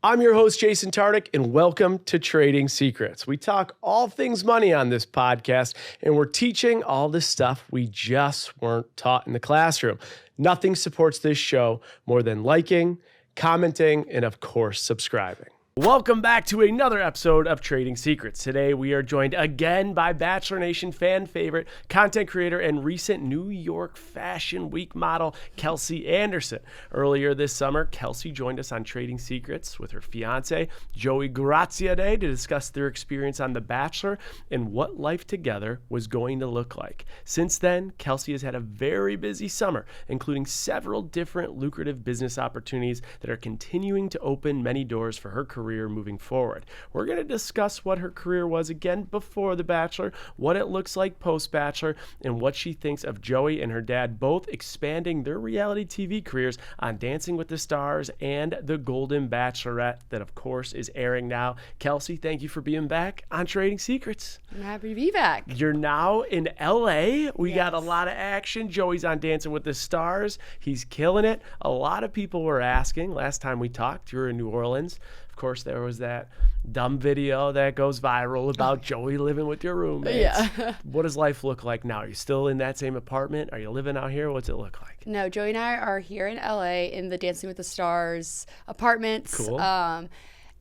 I'm your host, Jason Tartick, and welcome to Trading Secrets. We talk all things money on this podcast, and we're teaching all the stuff we just weren't taught in the classroom. Nothing supports this show more than liking, commenting, and of course, subscribing. Welcome back to another episode of Trading Secrets. Today, we are joined again by Bachelor Nation fan favorite, content creator, and recent New York Fashion Week model, Kelsey Anderson. Earlier this summer, Kelsey joined us on Trading Secrets with her fiancé, Joey Graziadei, to discuss their experience on The Bachelor and what life together was going to look like. Since then, Kelsey has had a very busy summer, including several different lucrative business opportunities that are continuing to open many doors for her career moving forward. We're going to discuss what her career was again before The Bachelor, what it looks like post-Bachelor, and what she thinks of Joey and her dad both expanding their reality TV careers on Dancing with the Stars and the Golden Bachelorette that, of course, is airing now. Kelsey, thank you for being back on Trading Secrets. I'm happy to be back. You're now in LA. We got a lot of action. Joey's on Dancing with the Stars. He's killing it. A lot of people were asking last time we talked, you were in New Orleans. Of course, there was that dumb video that goes viral about Joey living with your roommates. Yeah. What does life look like now? Are you still in that same apartment? Are you living out here? What's it look like? No, Joey and I are here in LA in the Dancing with the Stars apartments. Cool.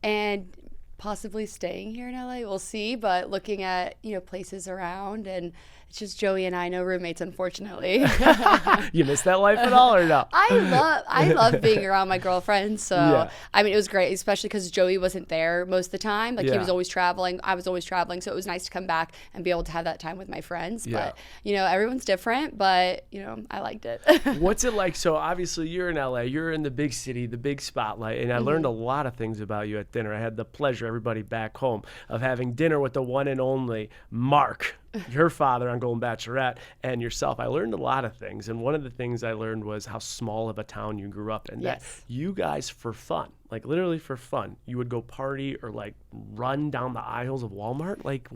And possibly staying here in LA. We'll see, but looking at, places around, and it's just Joey and I, no roommates, unfortunately. You miss that life at all or no? I love being around my girlfriends. So, Yeah. I mean, it was great, especially because Joey wasn't there most of the time. Like, he was always traveling. I was always traveling. So it was nice to come back and be able to have that time with my friends. Yeah. But, everyone's different, but, I liked it. What's it like? So obviously you're in LA, you're in the big city, the big spotlight, and I learned a lot of things about you at dinner. I had the pleasure, everybody back home, of having dinner with the one and only Mark, your father on Golden Bachelorette, and yourself. I learned a lot of things, and one of the things I learned was how small of a town you grew up in. Yes. That you guys, for fun, like literally for fun, you would go party or like run down the aisles of Walmart. Like,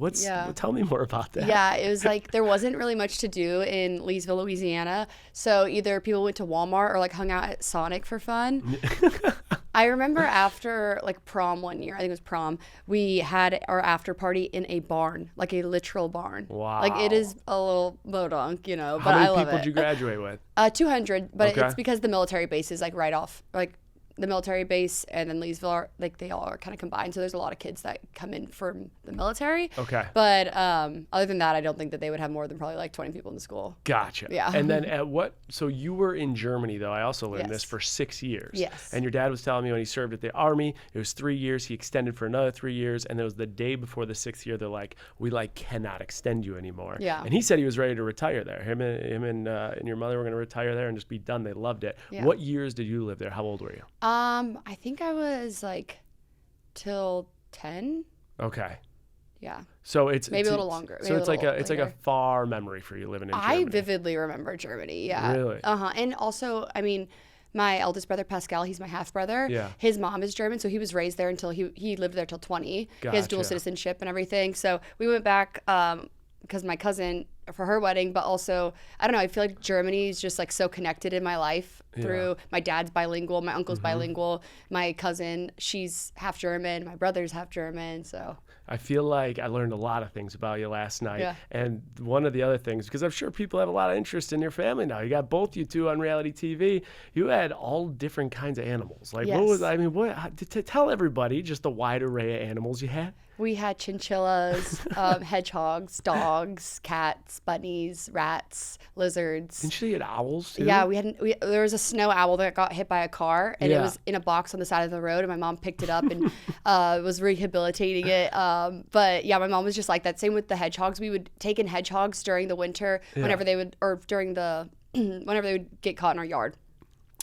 tell me more about that. Yeah, it was like there wasn't really much to do in Leesville, Louisiana. So either people went to Walmart or like hung out at Sonic for fun. I remember after like prom one year, I think it was prom, we had our after party in a barn, like a literal barn. Wow. Like, it is a little bodunk, but How I many love people it. did you graduate with? 200, but Okay. it's because the military base is like right off, like the military base and then Leesville are like, they all are kind of combined. So there's a lot of kids that come in from the military. Okay. But other than that, I don't think that they would have more than probably like 20 people in the school. Gotcha. Yeah. And then so you were in Germany, though. I also learned this Yes. for 6 years. Yes. And your dad was telling me when he served at the Army, it was 3 years. He extended for another 3 years. And it was the day before the 6th year, they're like, we cannot extend you anymore. Yeah. And he said he was ready to retire there. Him and your mother were going to retire there and just be done. They loved it. Yeah. What years did you live there? How old were you? I think I was like till 10. Okay. Yeah. So it's Maybe a little longer. So Maybe it's a like little it's like a later. far memory for you living in Germany. I vividly remember Germany. Yeah. Really? And also, I mean, my eldest brother, Pascal, he's my half brother. Yeah. His mom is German, so he was raised there until he lived there till 20. He has dual Gotcha. citizenship and everything. So we went back because my cousin, for her wedding, but also, I don't know, I feel like Germany is just like so connected in my life through my dad's bilingual, my uncle's bilingual, my cousin, she's half German, my brother's half German, so. I feel like I learned a lot of things about you last night. Yeah. And one of the other things, because I'm sure people have a lot of interest in your family now. You got both you two on reality TV. You had all different kinds of animals. Like, Yes. tell everybody just the wide array of animals you had. We had chinchillas, hedgehogs, dogs, cats, bunnies, rats, lizards. Didn't you get owls too? Yeah, there was a snow owl that got hit by a car, and Yeah. it was in a box on the side of the road, and my mom picked it up and was rehabilitating it. But yeah, my mom was just like that. Same with the hedgehogs. We would take in hedgehogs during the winter whenever they would, or during the, whenever they would get caught in our yard.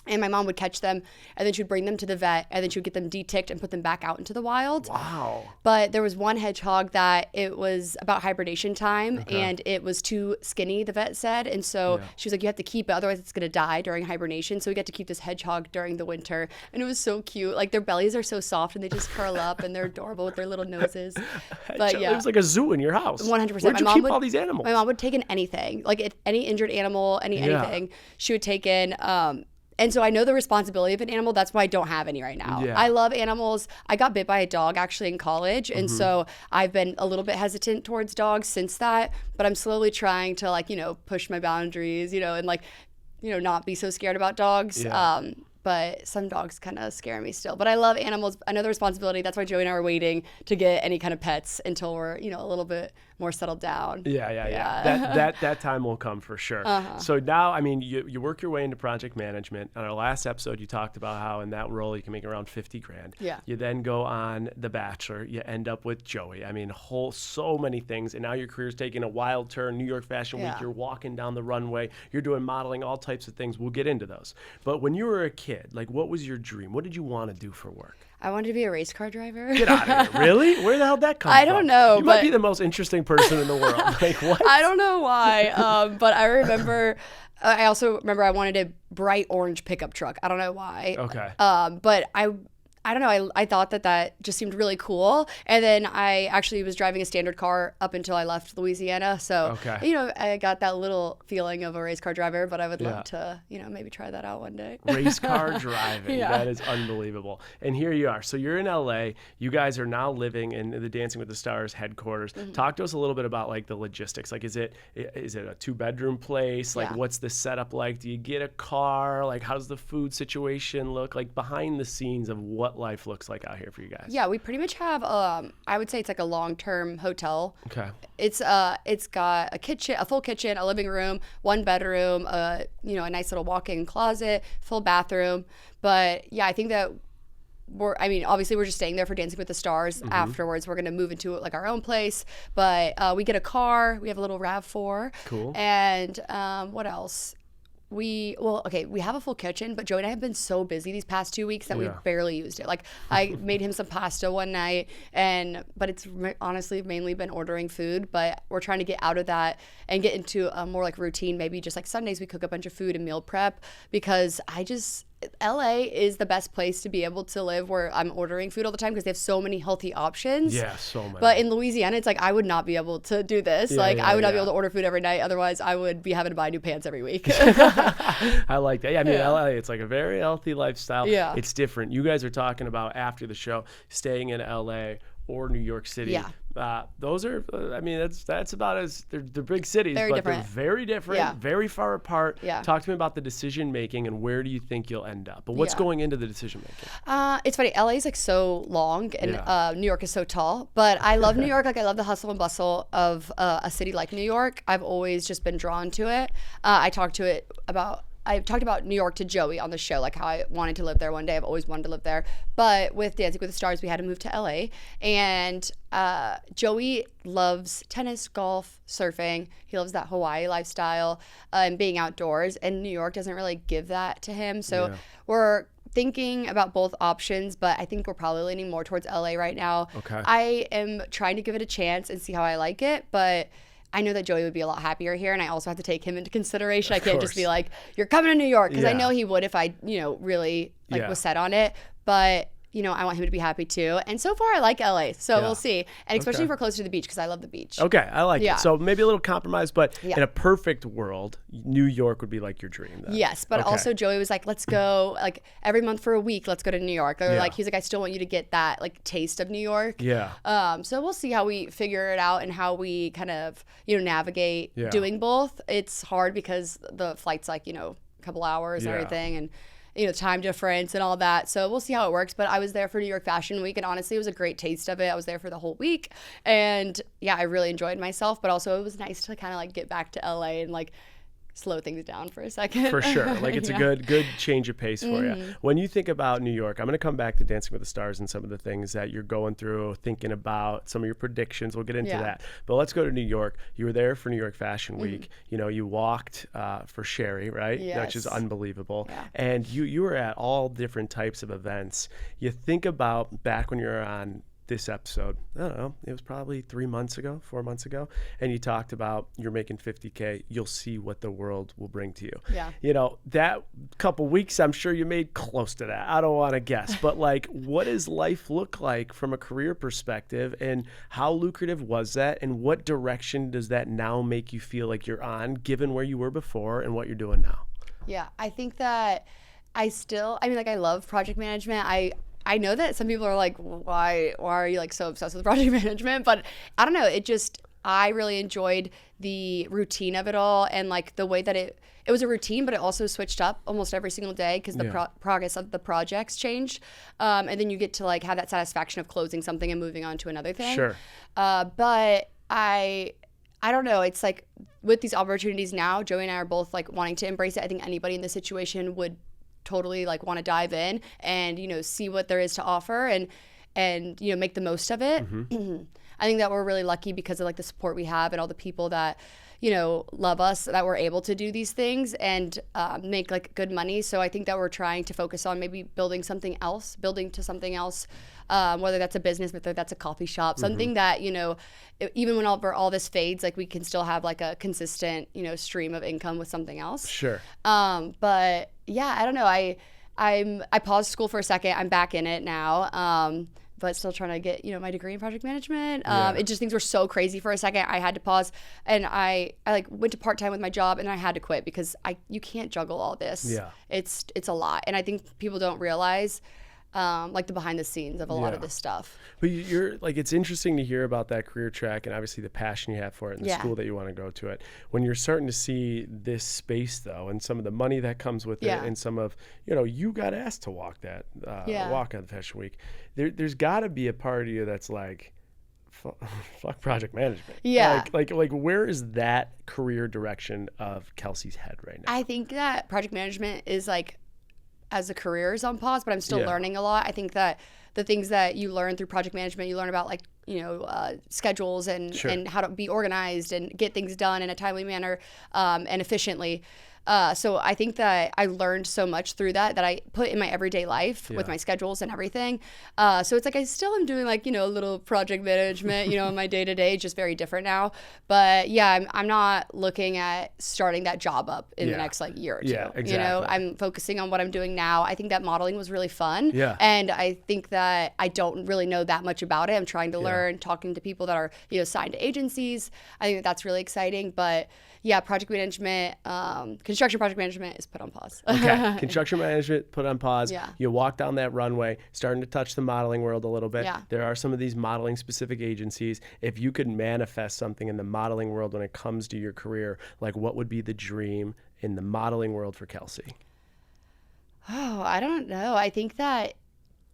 And my mom would catch them, and then she would bring them to the vet, and then she would get them de-ticked and put them back out into the wild. Wow. But there was one hedgehog that it was about hibernation time, and it was too skinny, the vet said. And so she was like, you have to keep it, otherwise it's going to die during hibernation. So we got to keep this hedgehog during the winter. And it was so cute. Like, their bellies are so soft, and they just curl up, and they're adorable with their little noses. But yeah. It was like a zoo in your house. 100%. Where'd you keep all these animals? My mom would take in anything. Like, any injured animal, anything, she would take in. And so I know the responsibility of an animal. That's why I don't have any right now. Yeah. I love animals. I got bit by a dog actually in college. And so I've been a little bit hesitant towards dogs since that. But I'm slowly trying to like, push my boundaries, and like, not be so scared about dogs. Yeah. But some dogs kind of scare me still. But I love animals. I know the responsibility. That's why Joey and I are waiting to get any kind of pets until we're, a little bit more settled down. Yeah. That time will come for sure. So now, I mean, you work your way into project management. On our last episode, you talked about how in that role you can make around $50,000. Yeah. You then go on The Bachelor. You end up with Joey. I mean, so many things. And now your career's taking a wild turn. New York Fashion Week. You're walking down the runway. You're doing modeling, all types of things. We'll get into those. But when you were a kid, like, what was your dream? What did you want to do for work? I wanted to be a race car driver. Get out of here. Really? Where the hell did that come from? I don't know. You might be the most interesting person in the world. Like, what? I don't know why. But I remember, I also remember I wanted a bright orange pickup truck. I don't know why. Okay. But I don't know. I thought that just seemed really cool. And then I actually was driving a standard car up until I left Louisiana. So, I got that little feeling of a race car driver, but I would love to, maybe try that out one day. Race car driving. That is unbelievable. And here you are. So you're in LA. You guys are now living in the Dancing with the Stars headquarters. Talk to us a little bit about like the logistics. Like, is it a 2-bedroom place? Like, what's the setup like? Do you get a car? Like, how's the food situation look? Like, behind the scenes of what life looks like out here for you guys. Yeah, we pretty much have I would say it's like a long-term hotel. Okay. It's got a kitchen, a full kitchen, a living room, 1 bedroom, a nice little walk-in closet, full bathroom. But yeah, I think that obviously we're just staying there for Dancing with the Stars. Afterwards, we're going to move into like our own place, but we get a car. We have a little RAV4. Cool. And what else? We have a full kitchen, but Joey and I have been so busy these past 2 weeks that we've barely used it. Like, I made him some pasta one night, but it's honestly mainly been ordering food, but we're trying to get out of that and get into a more like routine. Maybe just like Sundays we cook a bunch of food and meal prep, because LA is the best place to be able to live where I'm ordering food all the time because they have so many healthy options. Yeah, so many. But in Louisiana, it's like I would not be able to do this. I would not be able to order food every night. Otherwise, I would be having to buy new pants every week. I like that. Yeah, I mean, LA, it's like a very healthy lifestyle. Yeah. It's different. You guys are talking about after the show staying in LA or New York City. Yeah. Those are, that's about as, they're big cities, very but different. They're very different, very far apart. Yeah. Talk to me about the decision making and where do you think you'll end up? But what's going into the decision making? It's funny. LA is like so long and New York is so tall, but I love New York. Like, I love the hustle and bustle of a city like New York. I've always just been drawn to it. I talked about New York to Joey on the show, like how I wanted to live there one day. I've always wanted to live there. But with Dancing with the Stars, we had to move to LA. And Joey loves tennis, golf, surfing. He loves that Hawaii lifestyle and being outdoors. And New York doesn't really give that to him. So we're thinking about both options, but I think we're probably leaning more towards LA right now. Okay. I am trying to give it a chance and see how I like it, but I know that Joey would be a lot happier here, and I also have to take him into consideration. I can't just be like, you're coming to New York, because I know he would if I, really was set on it. But I want him to be happy too. And so far, I like LA, so we'll see. And especially if we're closer to the beach, because I love the beach. Okay, I like it. So maybe a little compromise, but in a perfect world, New York would be like your dream then. Yes, but also Joey was like, let's go like every month for a week. Let's go to New York. Or like, he's like, I still want you to get that like taste of New York. Yeah. So we'll see how we figure it out and how we kind of navigate doing both. It's hard because the flight's like a couple hours and everything, and time difference and all that. So we'll see how it works. But I was there for New York Fashion Week, and honestly, it was a great taste of it. I was there for the whole week, and I really enjoyed myself. But also, it was nice to kind of like get back to LA and like slow things down for a second. For sure. Like, it's a good change of pace for you. When you think about New York, I'm going to come back to Dancing with the Stars and some of the things that you're going through, thinking about some of your predictions. We'll get into that. But let's go to New York. You were there for New York Fashion Week. You walked for Sherry, right? Yes. Which is unbelievable. Yeah. And you were at all different types of events. You think about back when you were on this episode, I don't know, it was probably 4 months ago, and you talked about you're making $50K, you'll see what the world will bring to you. Yeah. That couple weeks, I'm sure you made close to that. I don't want to guess, but like, what does life look like from a career perspective, and how lucrative was that, and what direction does that now make you feel like you're on, given where you were before and what you're doing now? Yeah, I think that I love project management. I know that some people are like, why are you like so obsessed with project management? But I don't know. I really enjoyed the routine of it all, and like the way that it was a routine, but it also switched up almost every single day because the progress of the projects changed. And then you get to like have that satisfaction of closing something and moving on to another thing. Sure. But I don't know. It's like with these opportunities now, Joey and I are both like wanting to embrace it. I think anybody in this situation would totally like want to dive in and, you know, see what there is to offer and, you know, make the most of it. Mm-hmm. I think that we're really lucky because of like the support we have and all the people that, you know, love us, that we're able to do these things and make like good money. So I think that we're trying to focus on maybe building to something else, whether that's a business, whether that's a coffee shop, something that, you know, even when all this fades, like we can still have like a consistent, you know, stream of income with something else. Sure. But yeah, I don't know. I paused school for a second. I'm back in it now. But still trying to get, you know, my degree in project management. It just, things were so crazy for a second. I had to pause, and I like went to part-time with my job, and I had to quit because you can't juggle all this. Yeah. It's a lot. And I think people don't realize like the behind the scenes of a lot of this stuff. But you're like, it's interesting to hear about that career track and obviously the passion you have for it and the school that you want to go to it. When you're starting to see this space though, and some of the money that comes with it, and some of, you know, you got asked to walk that walk on the Fashion Week. There's got to be a part of you that's like, fuck project management. Yeah. Like where is that career direction of Kelsey's head right now? I think that project management is like, as a career is on pause, but I'm still learning a lot. I think that the things that you learn through project management, you learn about like, you know, schedules and how to be organized and get things done in a timely manner and efficiently. So I think that I learned so much through that I put in my everyday life with my schedules and everything. So it's like I still am doing like, you know, a little project management, you know, in my day-to-day, just very different now. But yeah, I'm not looking at starting that job up in the next like year or two. Yeah, exactly. You know, I'm focusing on what I'm doing now. I think that modeling was really fun. Yeah. And I think that I don't really know that much about it. I'm trying to learn, talking to people that are, you know, signed to agencies. I think that's really exciting. But yeah, project management, construction project management is put on pause. Okay, construction management put on pause. Yeah. You walk down that runway, starting to touch the modeling world a little bit. Yeah. There are some of these modeling specific agencies. If you could manifest something in the modeling world when it comes to your career, like what would be the dream in the modeling world for Kelsey? Oh, I don't know. I think that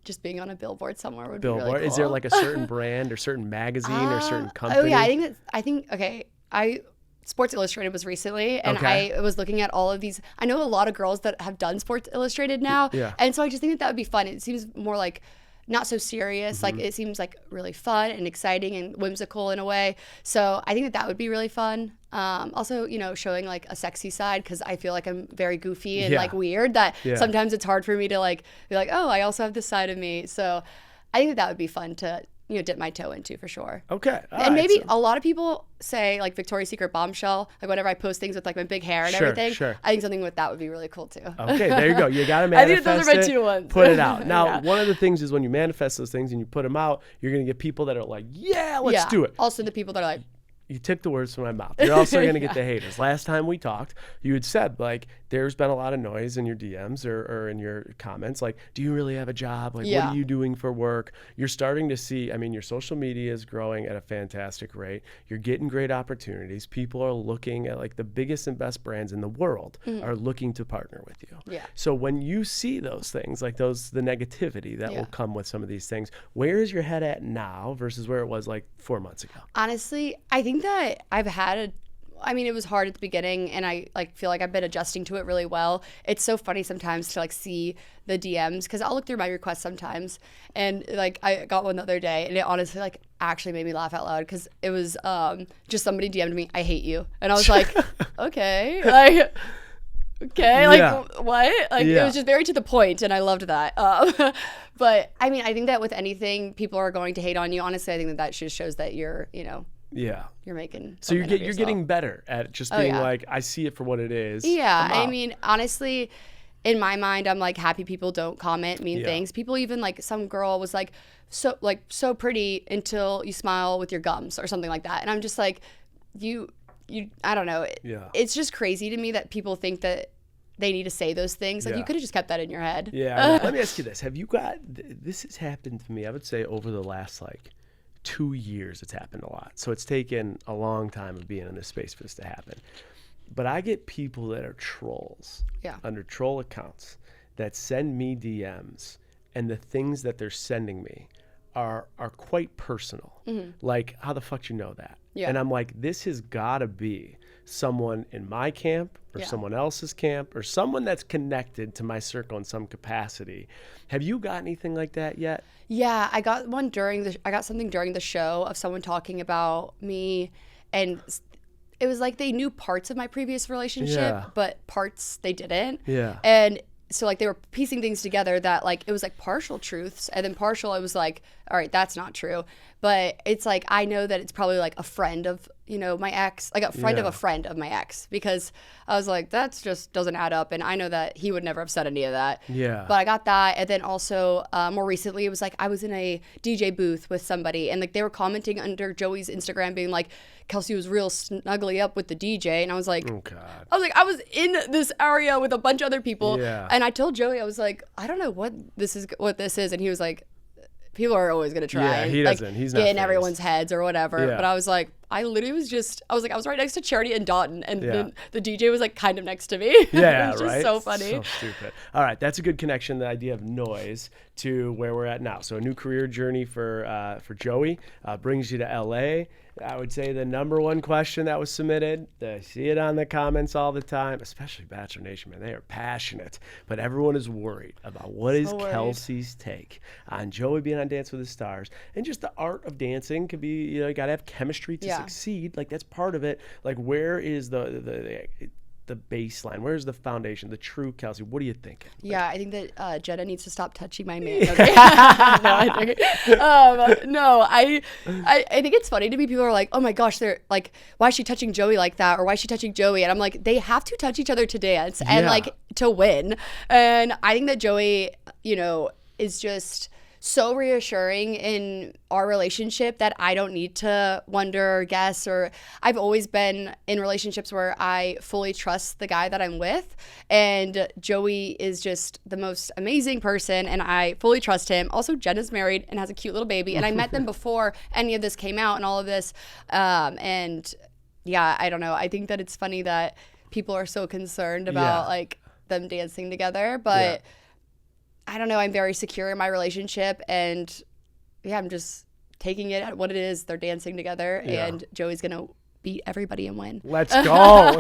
just being on a billboard somewhere would be really cool. Is there like a certain brand or certain magazine or certain company? Oh yeah, Sports Illustrated was recently, and I was looking at all of these. I know a lot of girls that have done Sports Illustrated now, and so I just think that would be fun. It seems more like not so serious. Like it seems like really fun and exciting and whimsical in a way. So I think that would be really fun. Also, you know, showing like a sexy side, because I feel like I'm very goofy and like weird. That sometimes it's hard for me to like be like, oh, I also have this side of me. So I think that would be fun to, you know, dip my toe into for sure. Okay. And maybe a lot of people say like Victoria's Secret bombshell, like whenever I post things with like my big hair and everything, I think something with that would be really cool too. Okay, there you go. You got to manifest I think those are my two ones. Put it out. Now, one of the things is when you manifest those things and you put them out, you're going to get people that are like, let's do it. Also the people that are like, you took the words from my mouth. You're also going to get the haters. Last time we talked, you had said, like, there's been a lot of noise in your DMs or in your comments. Like, do you really have a job? Like, what are you doing for work? You're starting to see, I mean, your social media is growing at a fantastic rate. You're getting great opportunities. People are looking at, like, the biggest and best brands in the world are looking to partner with you. Yeah. So when you see those things, like the negativity that will come with some of these things, where is your head at now versus where it was, like, 4 months ago? Honestly, I think that it was hard at the beginning, and I like feel like I've been adjusting to it really well. It's so funny sometimes to like see the DMs, because I'll look through my requests sometimes, and like I got one the other day, and it honestly like actually made me laugh out loud, because it was just somebody DM'd me, "I hate you," and I was like, okay, like. Okay, like what? Like it was just very to the point, and I loved that. But I mean, I think that with anything, people are going to hate on you. Honestly, I think that just shows that you're, you know, you're making. So you're getting better at just being like, I see it for what it is. Yeah, I mean, honestly, in my mind, I'm like happy people don't comment mean things. People even like some girl was like so pretty until you smile with your gums or something like that, and I'm just like, you I don't know. It's just crazy to me that people think that they need to say those things. Like, you could have just kept that in your head. Yeah. Let me ask you this. Have you got, this has happened to me, I would say over the last like 2 years, it's happened a lot. So it's taken a long time of being in this space for this to happen. But I get people that are trolls under troll accounts that send me DMs, and the things that they're sending me are quite personal. Like, how the fuck do you know that? And I'm like, this has got to be someone in my camp or someone else's camp or someone that's connected to my circle in some capacity. Have you got anything like that yet? Yeah, I got something during the show of someone talking about me, and it was like they knew parts of my previous relationship, but parts they didn't. And so like they were piecing things together that like it was like partial truths, and then partial I was like, all right, that's not true. But it's like I know that it's probably like a friend of, you know, my ex, like a friend of a friend of my ex, because I was like, that's just doesn't add up, and I know that he would never have said any of that. But I got that, and then also more recently it was like I was in a DJ booth with somebody, and like they were commenting under Joey's Instagram being like, Kelsey was real snuggly up with the DJ, and I was like, oh God. I was in this area with a bunch of other people, and I told Joey, I was like, I don't know what this is, and he was like, people are always gonna try and he like doesn't. He's not get in phased. Everyone's heads or whatever. But I was like, I literally was just, I was right next to Charity and Dalton, and then the DJ was like kind of next to me. It was just so funny. So stupid. All right, that's a good connection, the idea of noise to where we're at now. So a new career journey for Joey brings you to LA. I would say the number one question that was submitted, I see it on the comments all the time, especially Bachelor Nation, man. They are passionate, but everyone is worried about what is Kelsey's take on Joey being on Dance with the Stars. And just the art of dancing could be, you know, you got to have chemistry to succeed. Like, that's part of it. Like, where is the baseline? Where's the foundation, the true Kelsey? What are you thinking? Yeah, I think that Jenna needs to stop touching my man. No, I think it's funny to me. People are like, oh my gosh, they're like, why is she touching Joey like that? Or why is she touching Joey? And I'm like, they have to touch each other to dance and like to win. And I think that Joey, you know, is just so reassuring in our relationship that I don't need to wonder or guess, or I've always been in relationships where I fully trust the guy that I'm with, and Joey is just the most amazing person and I fully trust him. Also, Jenna's married and has a cute little baby, and I met them before any of this came out and all of this, and yeah, I don't know. I think that it's funny that people are so concerned about like them dancing together, but I don't know. I'm very secure in my relationship, and I'm just taking it at what it is. They're dancing together, and Joey's gonna beat everybody and win. Let's go.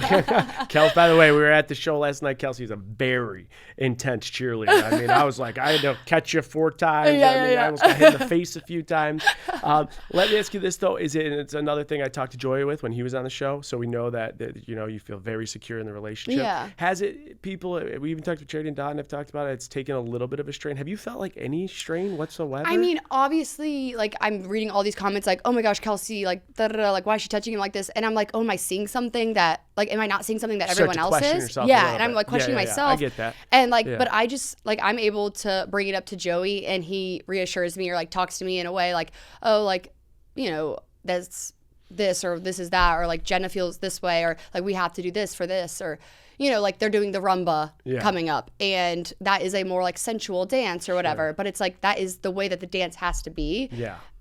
Kelsey, by the way, we were at the show last night. Kelsey's a very intense cheerleader. I mean, I was like, I had to catch you 4 times. I almost got hit in the face a few times. Let me ask you this, though. It's another thing I talked to Joey with when he was on the show, so we know that you know, you feel very secure in the relationship. Has it, people, we even talked to Charity and Don, have talked about it, it's taken a little bit of a strain. Have you felt like any strain whatsoever? I mean, obviously, like, I'm reading all these comments like, oh my gosh, Kelsey, like, like, why is she touching him like this? And I'm like, oh, am I seeing something that, like, am I not seeing something that everyone else is? And I'm like questioning myself. I get that. And like, but I just, like, I'm able to bring it up to Joey, and he reassures me or like talks to me in a way like, oh, like, you know, that's this or this is that, or like Jenna feels this way, or like we have to do this for this, or, you know, like they're doing the rumba coming up, and that is a more like sensual dance or whatever, but it's like that is the way that the dance has to be.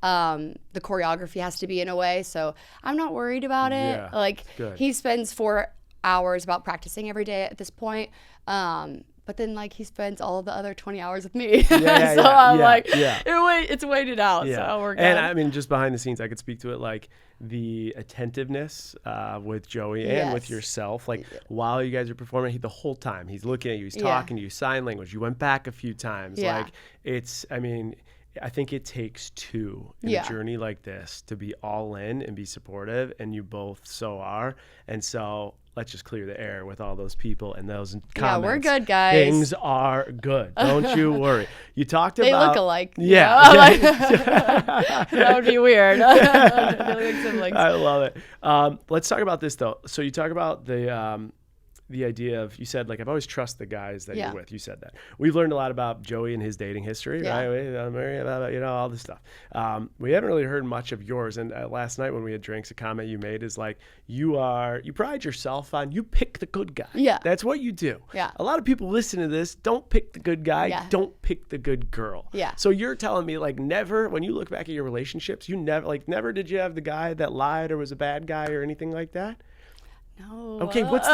The choreography has to be in a way, so I'm not worried about it. Like, he spends 4 hours about practicing every day at this point, but then like he spends all of the other 20 hours with me. I'm like, it's weighted out, so we're good. And I mean, just behind the scenes, I could speak to it, like the attentiveness with Joey and with yourself, like while you guys are performing, the whole time he's looking at you, he's talking to you, sign language, you went back a few times. Like, it's, I mean, I think it takes two in a journey like this to be all in and be supportive, and you both so are. And so let's just clear the air with all those people and those comments. Yeah, we're good, guys. Things are good. Don't you worry. You talked about... They look alike. Yeah. That would be weird. They look like siblings. I love it. Let's talk about this, though. So you talk about the the idea of, you said, like, I've always trusted the guys that Yeah. you're with. You said that. We've learned a lot about Joey and his dating history, Yeah. right? You know, all this stuff. We haven't really heard much of yours. And last night when we had drinks, a comment you made is like, you pride yourself on, you pick the good guy. Yeah. That's what you do. Yeah. A lot of people listen to this, don't pick the good guy, Yeah. don't pick the good girl. Yeah. So you're telling me, like, never, when you look back at your relationships, you never did you have the guy that lied or was a bad guy or anything like that? No. Okay, what's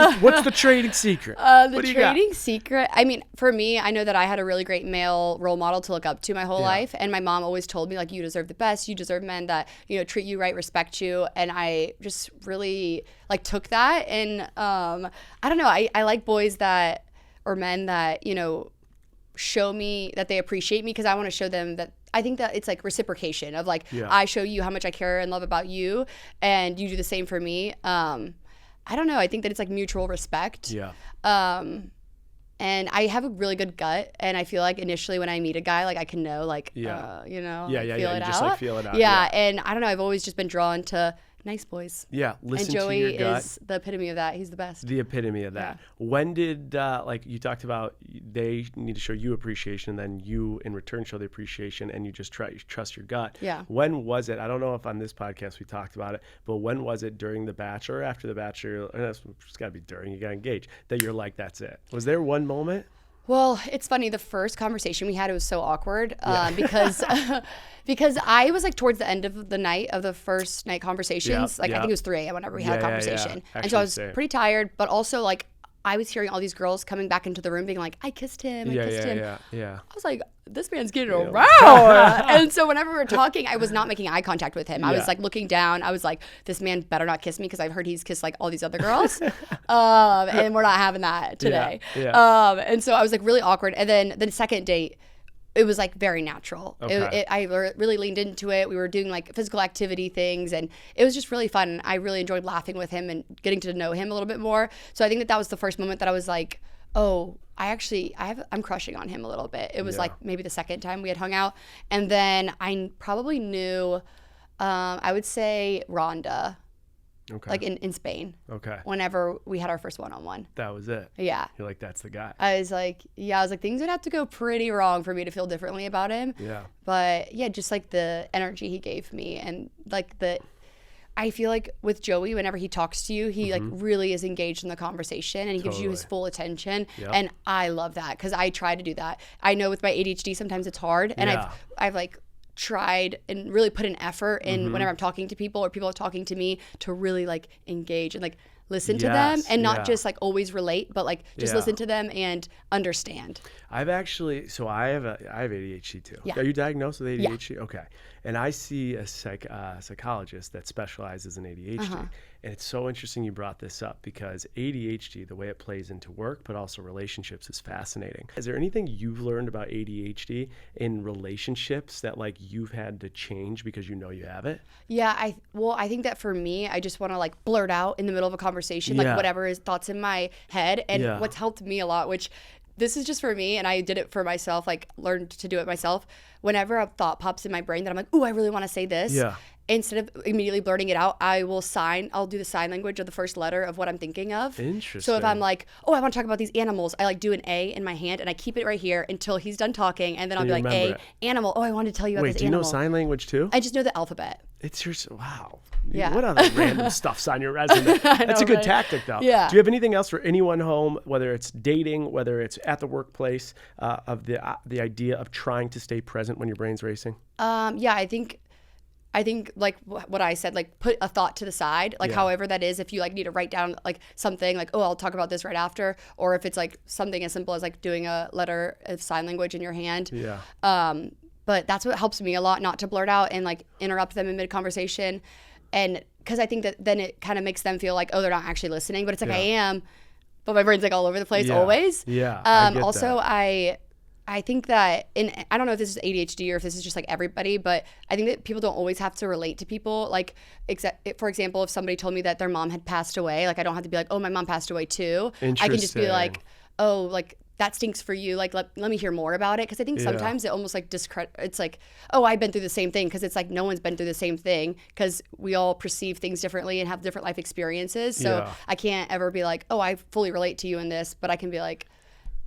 the trading secret? The trading secret, I mean, for me, I know that I had a really great male role model to look up to my whole life. And my mom always told me, like, you deserve the best. You deserve men that, you know, treat you right, respect you. And I just really, like, took that. And I don't know, I like boys that, or men that, you know, show me that they appreciate me, because I want to show them that. I think that it's like reciprocation of, like, I show you how much I care and love about you, and you do the same for me. I don't know. I think that it's like mutual respect. Yeah. And I have a really good gut, and I feel like initially when I meet a guy, like, I can know, like, you know, feel it out. Just like feel it out. Yeah, and I don't know. I've always just been drawn to nice boys. Yeah, listen and Joey to your gut. is the epitome of that. He's the best. The epitome of that. Yeah. When did, like, you talked about they need to show you appreciation, and then you in return show the appreciation, and you just trust your gut. Yeah. When was it? I don't know if on this podcast we talked about it, but when was it, during The Bachelor or after The Bachelor? It's got to be during, you got engaged, that you're like, that's it. Was there one moment? Well, it's funny. The first conversation we had, it was so awkward because because I was like towards the end of the night of the first night conversations. I think it was 3 a.m. whenever we had a conversation. And so I was pretty tired, but also, like, I was hearing all these girls coming back into the room being like, I kissed him. Yeah. I was like, this man's getting around. And so whenever we were talking, I was not making eye contact with him. I was like looking down. I was like, this man better not kiss me, because I've heard he's kissed like all these other girls. And we're not having that today. And so I was like really awkward. And then the second date, it was like very natural. Okay. I really leaned into it. We were doing like physical activity things, and it was just really fun. I really enjoyed laughing with him and getting to know him a little bit more. So I think that was the first moment that I was like, oh, I'm crushing on him a little bit. It was like maybe the second time we had hung out. And then I probably knew, I would say Rhonda. Okay. Like in Spain. Okay. Whenever we had our first one-on-one. That was it. Yeah. You're like, that's the guy. I was like, things would have to go pretty wrong for me to feel differently about him. Yeah. But yeah, just like the energy he gave me, and like I feel like with Joey, whenever he talks to you, he like really is engaged in the conversation, and he gives you his full attention. Yep. And I love that, because I try to do that. I know with my ADHD, sometimes it's hard, and I've like tried and really put an effort in whenever I'm talking to people or people are talking to me, to really like engage and like listen to them, and not just like always relate, but like just listen to them and understand. I've actually, so I have ADHD too. Yeah. Are you diagnosed with ADHD? Yeah. Okay. And I see a psychologist that specializes in ADHD. And it's so interesting you brought this up, because ADHD, the way it plays into work, but also relationships, is fascinating. Is there anything you've learned about ADHD in relationships that like you've had to change because you know you have it? Yeah, I think that for me, I just want to like blurt out in the middle of a conversation, like whatever is thoughts in my head. And what's helped me a lot, which this is just for me, and I did it for myself, like learned to do it myself. Whenever a thought pops in my brain that I'm like, oh, I really want to say this. Yeah. Instead of immediately blurting it out, I'll do the sign language of the first letter of what I'm thinking of. Interesting. So if I'm like, oh, I want to talk about these animals, I like do an A in my hand, and I keep it right here until he's done talking, and then I'll be like, A, animal. Oh, I wanted to tell you about this animal. Wait, do you know sign language too? I just know the alphabet. It's your, wow. Yeah. What other random stuff's on your resume? That's a good tactic, though. Yeah. Do you have anything else for anyone home, whether it's dating, whether it's at the workplace, of the idea of trying to stay present when your brain's racing? Yeah, I think like what I said, like put a thought to the side, like however that is, if you like need to write down like something like, oh, I'll talk about this right after, or if it's like something as simple as like doing a letter of sign language in your hand. Yeah. But that's what helps me a lot, not to blurt out and like interrupt them in mid-conversation. And because I think that then it kind of makes them feel like, oh, they're not actually listening, but it's like I am, but my brain's like all over the place always. Yeah. Also, I think that, I don't know if this is ADHD or if this is just like everybody, but I think that people don't always have to relate to people. Like, for example, if somebody told me that their mom had passed away, like I don't have to be like, oh, my mom passed away too. I can just be like, oh, like that stinks for you. Like, let me hear more about it. Because I think sometimes it almost like it's like, oh, I've been through the same thing. Because it's like no one's been through the same thing. Because we all perceive things differently and have different life experiences. So I can't ever be like, oh, I fully relate to you in this. But I can be like,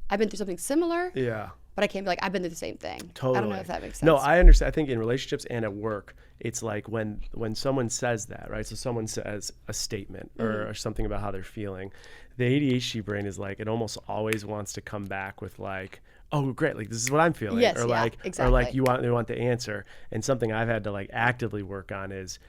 I've been through something similar. Yeah. But I can't be like, I've been through the same thing. Totally. I don't know if that makes sense. No, I understand. I think in relationships and at work, it's like when someone says that, right? So someone says a statement or something about how they're feeling, the ADHD brain is like, it almost always wants to come back with like, oh, great, like this is what I'm feeling. Yes, or like, exactly. or like they want the answer. And something I've had to like actively work on is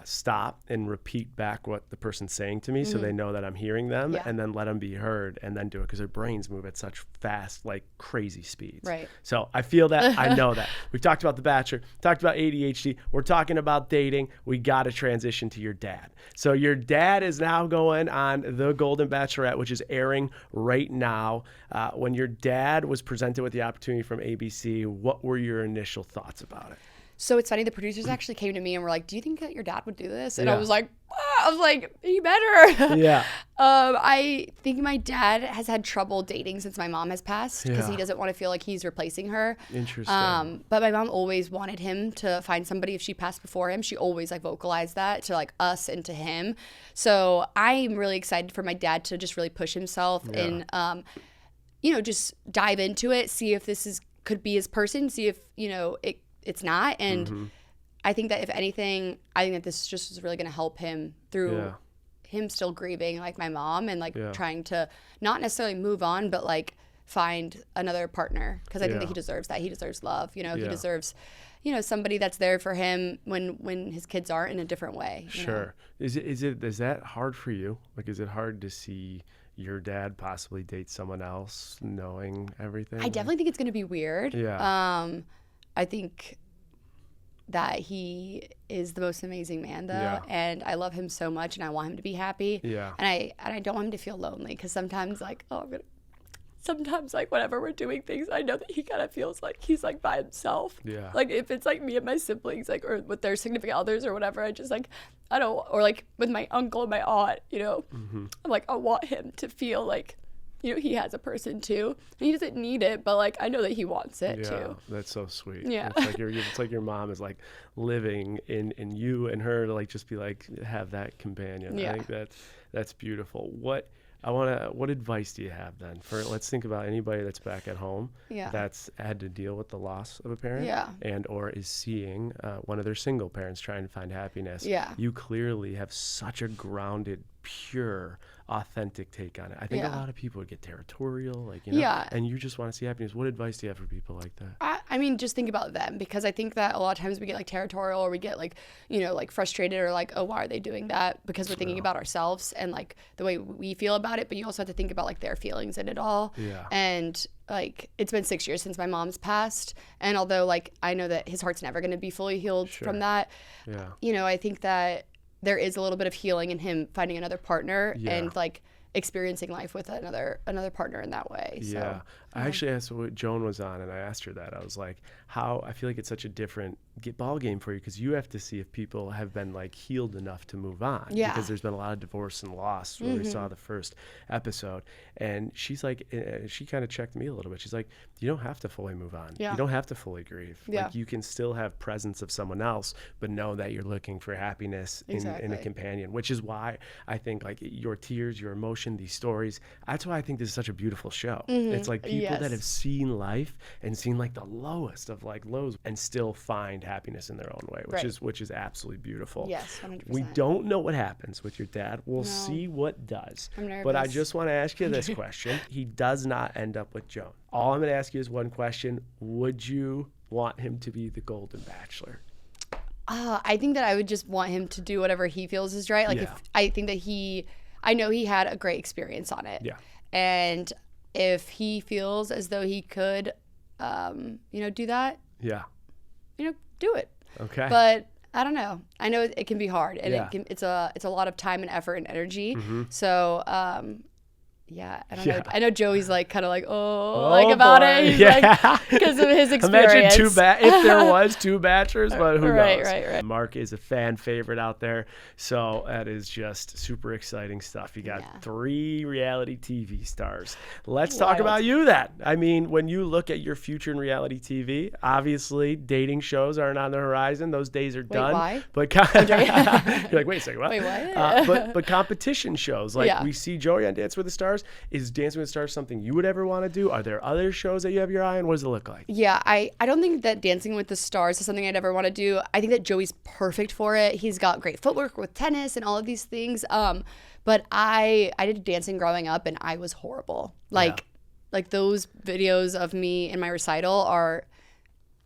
stop and repeat back what the person's saying to me so they know that I'm hearing them, and then let them be heard and then do it, because their brains move at such fast, like crazy speeds. Right. So I feel that. I know that. We've talked about The Bachelor, talked about ADHD. We're talking about dating. We got to transition to your dad. So your dad is now going on The Golden Bachelorette, which is airing right now. When your dad was presented with the opportunity from ABC, what were your initial thoughts about it? So it's funny, the producers actually came to me and were like, do you think that your dad would do this? And I was like, he better. Yeah. I think my dad has had trouble dating since my mom has passed, because he doesn't want to feel like he's replacing her. Interesting. But my mom always wanted him to find somebody if she passed before him. She always like vocalized that to like us and to him. So I'm really excited for my dad to just really push himself and, just dive into it, see if this could be his person, see if, it's not. And I think that if anything, I think that this just is really going to help him through him still grieving like my mom and like trying to not necessarily move on, but like find another partner, because I think that he deserves that. He deserves love. He deserves, somebody that's there for him when his kids aren't, in a different way. Sure. Is that hard for you? Like, is it hard to see your dad possibly date someone else knowing everything? I definitely think it's going to be weird. Yeah. I think that he is the most amazing man, though, and I love him so much, and I want him to be happy. Yeah. And I don't want him to feel lonely, because sometimes like whenever we're doing things, I know that he kind of feels like he's like by himself. Yeah. Like if it's like me and my siblings, like, or with their significant others or whatever, I just like, I don't, or like with my uncle and my aunt, I'm like, I want him to feel like, he has a person too. And he doesn't need it, but like I know that he wants it too. Yeah, that's so sweet. Yeah. It's like your mom is like living in you and her to like just be like, have that companion. Yeah. I think that's beautiful. What advice do you have then let's think about anybody that's back at home that's had to deal with the loss of a parent and or is seeing one of their single parents trying to find happiness. Yeah. You clearly have such a grounded, pure, authentic take on it. I think a lot of people would get territorial, and you just want to see happiness. What advice do you have for people like that? I mean, just think about them, because I think that a lot of times we get like territorial, or we get like, like frustrated, or like, oh, why are they doing that? Because we're thinking about ourselves and like the way we feel about it, but you also have to think about like their feelings in it all. Yeah. And like, it's been 6 years since my mom's passed, and although like I know that his heart's never going to be fully healed from that, I think that there is a little bit of healing in him finding another partner and like experiencing life with another partner in that way. So, yeah. I actually asked what Joan was on, and I asked her that. I was like, I feel like it's such a different ball game for you, because you have to see if people have been like healed enough to move on. Yeah. Because there's been a lot of divorce and loss when we saw the first episode. And she's like, she kind of checked me a little bit. She's like, you don't have to fully move on. Yeah. You don't have to fully grieve. Yeah. Like, you can still have presence of someone else, but know that you're looking for happiness in a companion, which is why I think like your tears, your emotion, these stories, that's why I think this is such a beautiful show. It's like people that have seen life and seen like the lowest of like lows and still find happiness in their own way, which is absolutely beautiful. Yes, 100%. We don't know what happens with your dad. We'll see what does. I'm nervous. But I just want to ask you this question. He does not end up with Joan. All I'm going to ask you is one question. Would you want him to be the Golden Bachelor? I think that I would just want him to do whatever he feels is right. Like, if I think that I know he had a great experience on it. Yeah. And if he feels as though he could, do that. Yeah. Do it. Okay. But I don't know. I know it can be hard, and it's a lot of time and effort and energy. So, Yeah, and Yeah. I know Joey's like kind of like Oh, like about boy. it. He's Yeah. like because of his experience. Imagine if there was two bachelors, but who knows? Right. Mark is a fan favorite out there, so that is just super exciting stuff. You got 3 reality TV stars. Let's talk Wild. about you then. I mean, when you look at your future in reality TV, obviously dating shows aren't on the horizon. Those days are done. Why? But you're like, wait a second, what? Wait, what? But competition shows, like we see Joey on Dance with the Stars. Is Dancing with the Stars something you would ever want to do? Are there other shows that you have your eye on? What does it look like? Yeah, I don't think that Dancing with the Stars is something I'd ever want to do. I think that Joey's perfect for it. He's got great footwork with tennis and all of these things. But I did dancing growing up and I was horrible. Like those videos of me in my recital are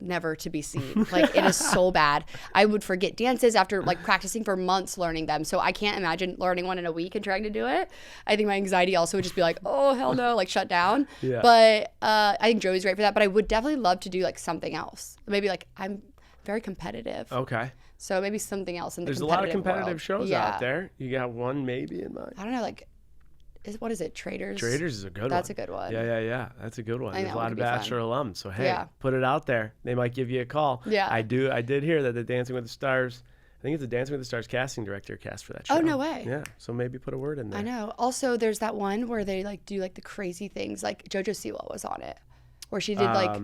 never to be seen. Like it is so bad. I would forget dances after like practicing for months learning them. So I can't imagine learning one in a week and trying to do it. I think my anxiety also would just be like, oh hell no, like shut down. Yeah. But I think Joey's great for that. But I would definitely love to do like something else. Maybe like I'm very competitive. Okay. So maybe something else in the There's a lot of competitive world. shows out there. You got one maybe in mind? I don't know, like what is it? Traders? Traders is a good one. That's a good one. Yeah. That's a good one. There's a lot of Bachelor alums. So, hey, put it out there. They might give you a call. Yeah. I did hear that the Dancing with the Stars, I think it's the Dancing with the Stars casting director cast for that show. Oh, no way. Yeah. So maybe put a word in there. I know. Also, there's that one where they like do like the crazy things. Like JoJo Siwa was on it, where she did like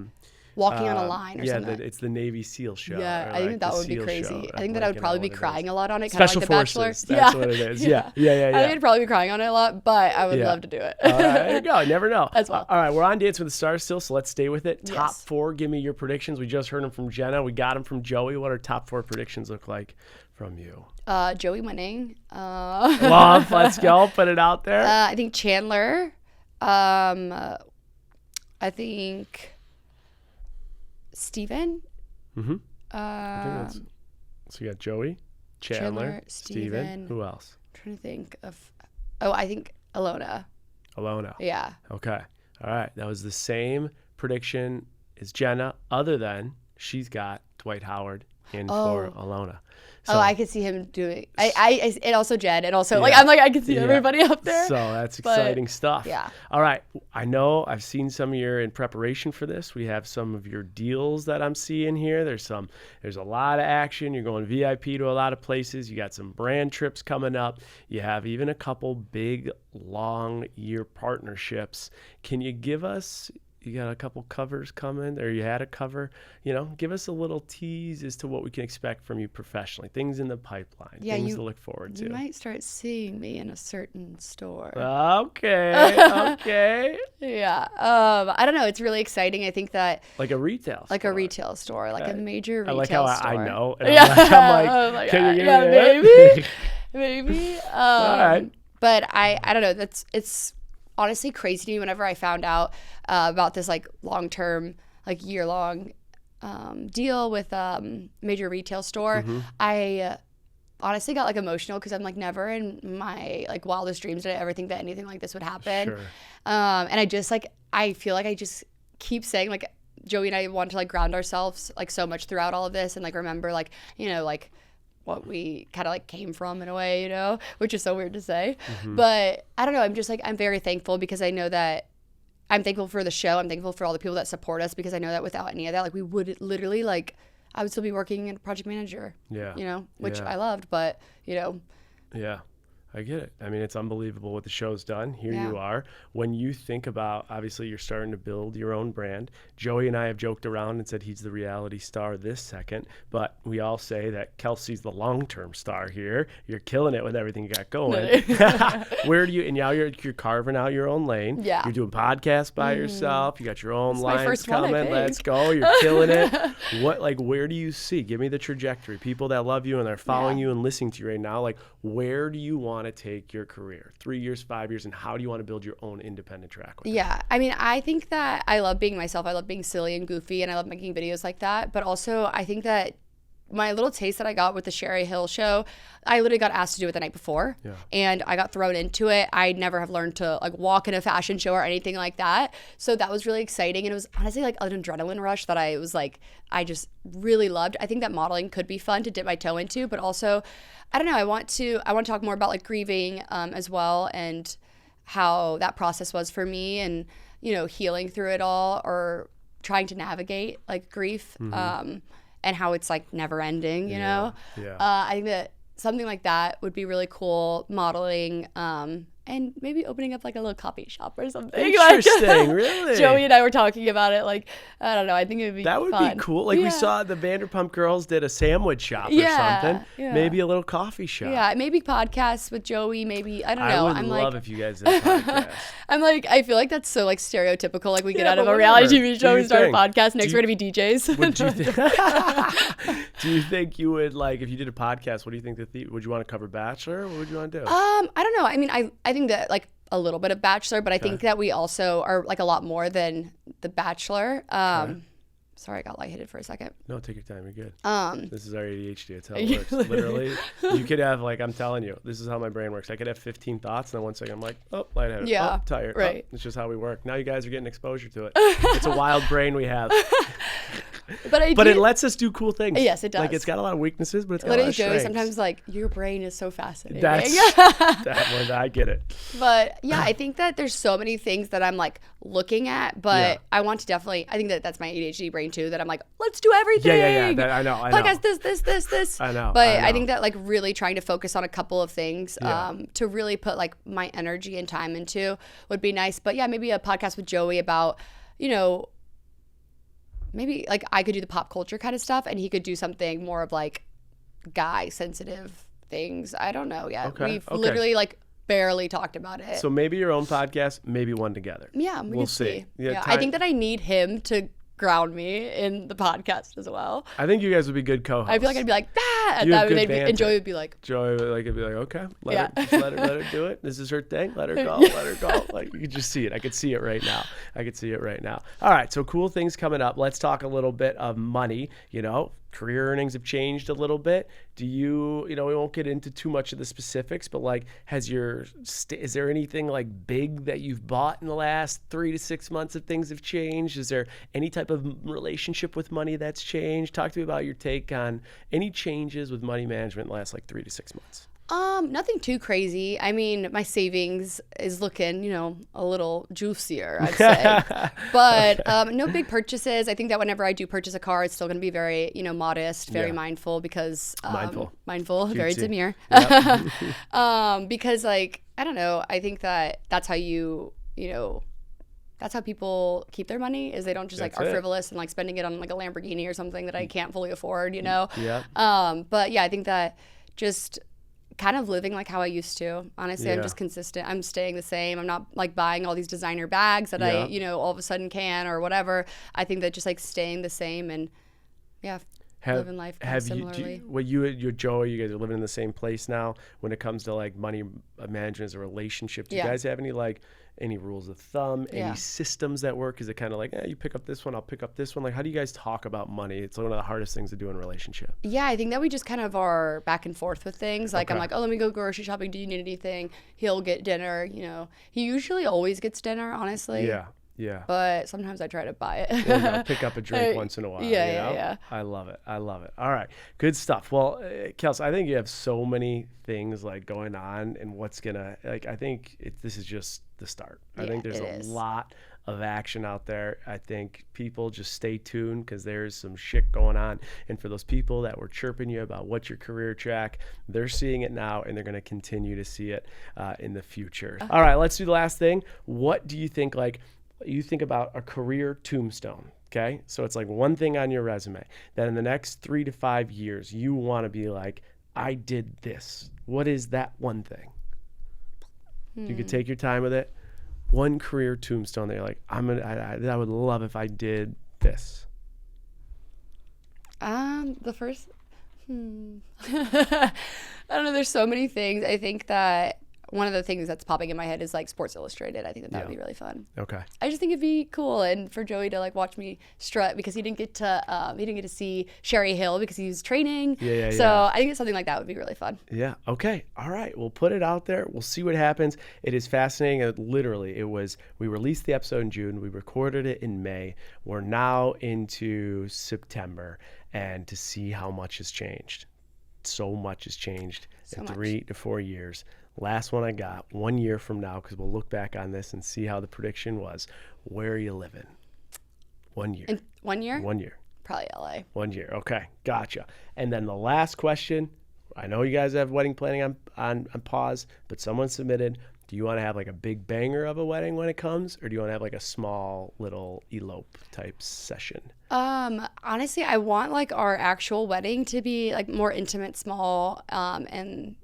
walking on a line or something. Yeah, it's the Navy SEAL show. Yeah, or I like think that the would be SEAL crazy. show. I think that I would probably be crying a lot on it, kind of Special like The Bachelor. Forces. That's what it is. Yeah. I think I'd probably be crying on it a lot, but I would love to do it. There you go. You never know. As well. All right, we're on Dance with the Stars still, so let's stay with it. Yes. Top 4, give me your predictions. We just heard them from Jenna. We got them from Joey. What are top 4 predictions look like from you? Joey winning. Love, let's go. Put it out there. I think Chandler. I think Steven. Mm-hmm. So you got Joey, Chandler, Steven. Who else? I'm trying to think of. Oh, I think Alona. Yeah. Okay. All right. That was the same prediction as Jenna, other than she's got Dwight Howard in for Alona. So, I could see him doing. And also Jed, and also like I'm like I could see everybody up there. So that's exciting stuff. Yeah. All right. I know I've seen some of your in preparation for this. We have some of your deals that I'm seeing here. There's a lot of action. You're going VIP to a lot of places. You got some brand trips coming up. You have even a couple big long year partnerships. Can you give us? You got a couple covers coming, or you had a cover, give us a little tease as to what we can expect from you professionally, things in the pipeline, things to look forward to. You might start seeing me in a certain store. Okay. Yeah. I don't know. It's really exciting. I think that like a retail store. A retail store, like a major retail store. I like how store. I know. And Yeah. I'm like, can you give me that? Maybe. All right. But I don't know. It's honestly crazy to me whenever I found out about this like long-term, like year-long deal with major retail store. Mm-hmm. I honestly got like emotional because I'm like never in my like wildest dreams did I ever think that anything like this would happen. Sure. And I just like I feel like I just keep saying like Joey and I want to like ground ourselves like so much throughout all of this and like remember like like what we kind of like came from in a way, which is so weird to say. Mm-hmm. But I don't know. I'm just like, I'm very thankful because I know that I'm thankful for the show. I'm thankful for all the people that support us because I know that without any of that, like we would literally like, I would still be working as project manager, which I loved, but Yeah. I get it. I mean, it's unbelievable what the show's done. Here you are. When you think about, obviously, you're starting to build your own brand. Joey and I have joked around and said he's the reality star this second, but we all say that Kelsey's the long-term star here. You're killing it with everything you got going. Where do you, and now you're carving out your own lane. Yeah. You're doing podcasts by yourself. You got your own lines first coming. one, Let's go. You're killing it. Where do you see? Give me the trajectory. People that love you and they're following you and listening to you right now, like, where do you want to take your career 3 years, 5 years, and how do you want to build your own independent track with it? I mean, I think that I love being myself. I love being silly and goofy and I love making videos like that, but also I think that my little taste that I got with the Sherry Hill show, I literally got asked to do it the night before and I got thrown into it. I never have learned to like walk in a fashion show or anything like that. So that was really exciting. And it was honestly like an adrenaline rush that I was like, I just really loved. I think that modeling could be fun to dip my toe into, but also, I don't know, I want to talk more about like grieving as well and how that process was for me, and healing through it all, or trying to navigate like grief, and how it's like never ending. I think that something like that would be really cool, modeling, and maybe opening up like a little coffee shop or something. Interesting, really. Joey and I were talking about it. Like, I don't know. I think it would be that would fun. be cool. Like we saw the Vanderpump Girls did a sandwich shop or something. Yeah. Maybe a little coffee shop. Yeah, maybe podcasts with Joey. Maybe I don't know. I would love if you guys did a podcast. I'm like, I feel like that's so like stereotypical. Like we get out of a reality TV show, we start a podcast. Next we're gonna be DJs. Do you think you would, like, if you did a podcast? What do you think would you want to cover Bachelor? What would you want to do? I don't know. I mean, I think that like a little bit of Bachelor, but I think that we also are like a lot more than the Bachelor. Sorry, I got lightheaded for a seced. No, take your time. You're good. This is our ADHD. It's how it works. Literally, you could have, like, I'm telling you, this is how my brain works. I could have 15 thoughts, and then 1 second I'm like, oh, lightheaded. Yeah. Oh, tired. Right. Oh, it's just how we work. Now you guys are getting exposure to it. It's a wild brain we have. But it lets us do cool things. Yes, it does. Like, it's got a lot of weaknesses, but it's got literally, a lot of strengths. Joey, sometimes like your brain is so fascinating. That one, I get it. But yeah, I think that there's so many things that I'm like looking at, but I want to definitely. I think that that's my ADHD brain too. That I'm like, let's do everything. Yeah. I know. Podcast this. I know. But I think that like really trying to focus on a couple of things to really put like my energy and time into would be nice. But yeah, maybe a podcast with Joey about, maybe like I could do the pop culture kind of stuff and he could do something more of like guy sensitive things. I don't know yet. Okay. We've literally like barely talked about it. So maybe your own podcast, maybe one together. Yeah, we'll see. Yeah, I think that I need him to ground me in the podcast as well. I think you guys would be good co-hosts. I feel like I'd be like, and Joey would be like, okay, let her do it. This is her thing. Let her go. Let her go. Like, you could just see it. I could see it right now. All right, so cool things coming up. Let's talk a little bit of money. Career earnings have changed a little bit. Do you, we won't get into too much of the specifics, but like, is there anything like big that you've bought in the last 3 to 6 months that things have changed? Is there any type of relationship with money that's changed? Talk to me about your take on any changes with money management in the last like 3 to 6 months. Nothing too crazy. I mean, my savings is looking, a little juicier, I'd say. But no big purchases. I think that whenever I do purchase a car, it's still going to be very, modest, very mindful because mindful, very demure. Yep. Because like, I don't know. I think that that's how that's how people keep their money, is they don't just are frivolous and like spending it on like a Lamborghini or something that I can't fully afford, Yeah. But yeah, I think that just kind of living like how I used to. Honestly, I'm just consistent. I'm staying the same. I'm not like buying all these designer bags that I, all of a sudden can or whatever. I think that just like staying the same and living life kind of similarly. You and Joey, you guys are living in the same place now when it comes to like money management as a relationship. Do you guys have any like any rules of thumb, any systems that work? Is it kind of like, you pick up this one, I'll pick up this one? Like, how do you guys talk about money? It's one of the hardest things to do in a relationship. Yeah, I think that we just kind of are back and forth with things. Like, I'm like, let me go grocery shopping. Do you need anything? He'll get dinner, He usually always gets dinner, honestly. Yeah. But sometimes I try to buy it. I'll pick up a drink once in a while. Yeah. I love it. All right. Good stuff. Well, Kelsey, I think you have so many things like going on and what's going to, like, I think this is just the start. I think there's a lot of action out there. I think people just stay tuned because there's some shit going on. And for those people that were chirping you about what's your career track, they're seeing it now and they're going to continue to see it in the future. All right, let's do the last thing. What do you think, like, you think about a career tombstone, okay? So it's like one thing on your resume that in the next 3 to 5 years, you want to be like, I did this. What is that one thing? You could take your time with it. One career tombstone that you're like, I would love if I did this. The first, I don't know. There's so many things. I think that one of the things that's popping in my head is like Sports Illustrated. I think that would be really fun. Okay. I just think it'd be cool, and for Joey to like watch me strut because he didn't get to see Sherry Hill because he was training. So I think something like that would be really fun. Yeah. Okay. All right. We'll put it out there. We'll see what happens. It is fascinating. We released the episode in June. We recorded it in May. We're now into September, and to see how much has changed. So much has changed in 3 to 4 years. Last one I got, 1 year from now, because we'll look back on this and see how the prediction was. Where are you living? 1 year. In 1 year? 1 year. Probably LA. 1 year. Okay. Gotcha. And then the last question, I know you guys have wedding planning on pause, but someone submitted, do you want to have like a big banger of a wedding when it comes, or do you want to have like a small little elope type session? Honestly, I want like our actual wedding to be like more intimate, small, and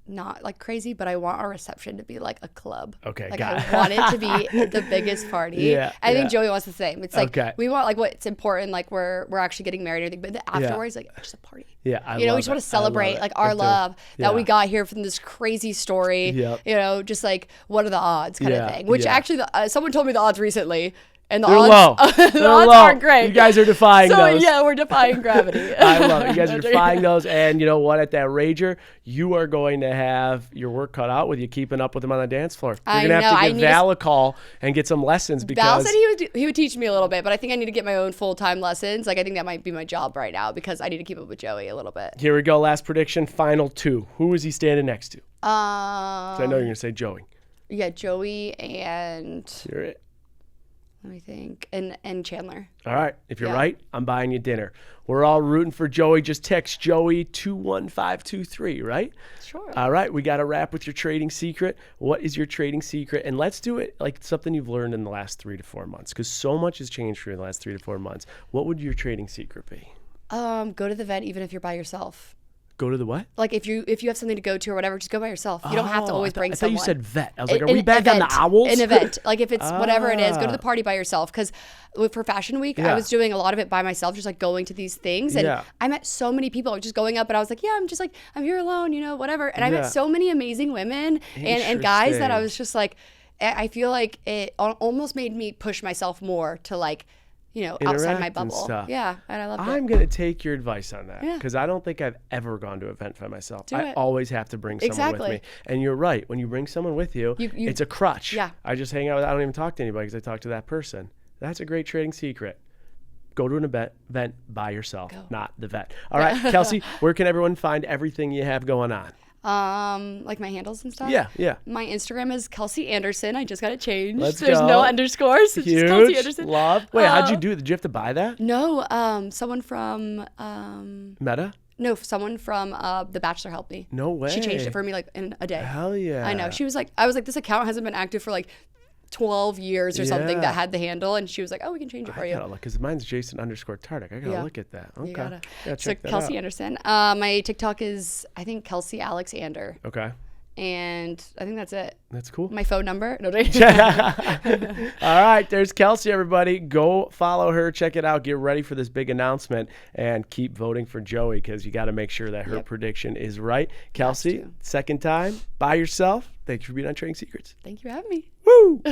not like crazy, but I want our reception to be like a club. Okay, like got it. I want it to be the biggest party. Yeah, I think Joey wants the same. It's like Okay. we want like what's important, like we're actually getting married or anything, but the afterwards like just a party. Yeah, I we love just want it. to celebrate like our I do. love that we Yeah. got here from this crazy story. Yep. You know, just like what are the odds kind Yeah, of thing. Which yeah. actually, someone told me the odds recently. And the They're odds, low. the They're odds low. aren't great. You guys are defying so, those. yeah, we're defying gravity. I love it. You guys are defying those. And you know what? At that Rager, you are going to have your work cut out with you keeping up with him on the dance floor. You're going to have to give Val a call and get some lessons because Val said he would teach me a little bit, but I think I need to get my own full-time lessons. Like I think that might be my job right now because I need to keep up with Joey a little bit. Here we go. Last prediction. Final two. Who is he standing next to? 'Cause I know you're going to say Joey. Yeah, Joey and You're it. let me think, and Chandler. All right. If you're right, I'm buying you dinner. We're all rooting for Joey. Just text Joey 21523, right? Sure. All right. We got to wrap with your trading secret. What is your trading secret? And let's do it like something you've learned in the last 3 to 4 months because so much has changed for you in the last 3 to 4 months. What would your trading secret be? Go to the vet even if you're by yourself. Go to the what? Like if you have something to go to or whatever, just go by yourself. You don't have to always bring I thought someone. you said vet. I was like, are An we back on the event. owls? An event. Like if it's whatever it is, go to the party by yourself. Because for Fashion Week, I was doing a lot of it by myself, just like going to these things. And I met so many people just going up and I was like, yeah, I'm just like, I'm here alone, you know, whatever. And I met so many amazing women and guys that I was just like, I feel like it almost made me push myself more to like, you know, outside my bubble. Yeah, and I love it. I'm going to take your advice on that Yeah. because I don't think I've ever gone to an event by myself. I it. always have to bring someone with me. And you're right. When you bring someone with you, it's a crutch. Yeah. I just hang out with, I don't even talk to anybody because I talk to that person. That's a great trading secret. Go to an event by yourself, not the vet. All right, Kelsey, where can everyone find everything you have going on? Like my handles and stuff. Yeah. My Instagram is Kelsey Anderson. I just got it changed. Let's There's go. no underscores. It's just Kelsey Anderson. Love. Wait, how'd you do it? Did you have to buy that? No, someone from Meta? No, someone from The Bachelor helped me. No way. She changed it for me like in a day. Hell yeah. I know. She was like, I was like, this account hasn't been active for like 12 years or something that had the handle, and she was like, oh, we can change it for you. Because mine's Jason_Tartick. I gotta look at that. Okay. You gotta. Yeah, So check that Kelsey out. Anderson. My TikTok is I think Kelsey Alexander. Okay. And I think that's it. That's cool. My phone number. No, All right, there's Kelsey, everybody. Go follow her, check it out, get ready for this big announcement, and keep voting for Joey because you got to make sure that her prediction is right. Kelsey, second time by yourself. Thank you for being on Trading Secrets. Thank you for having me. Woo!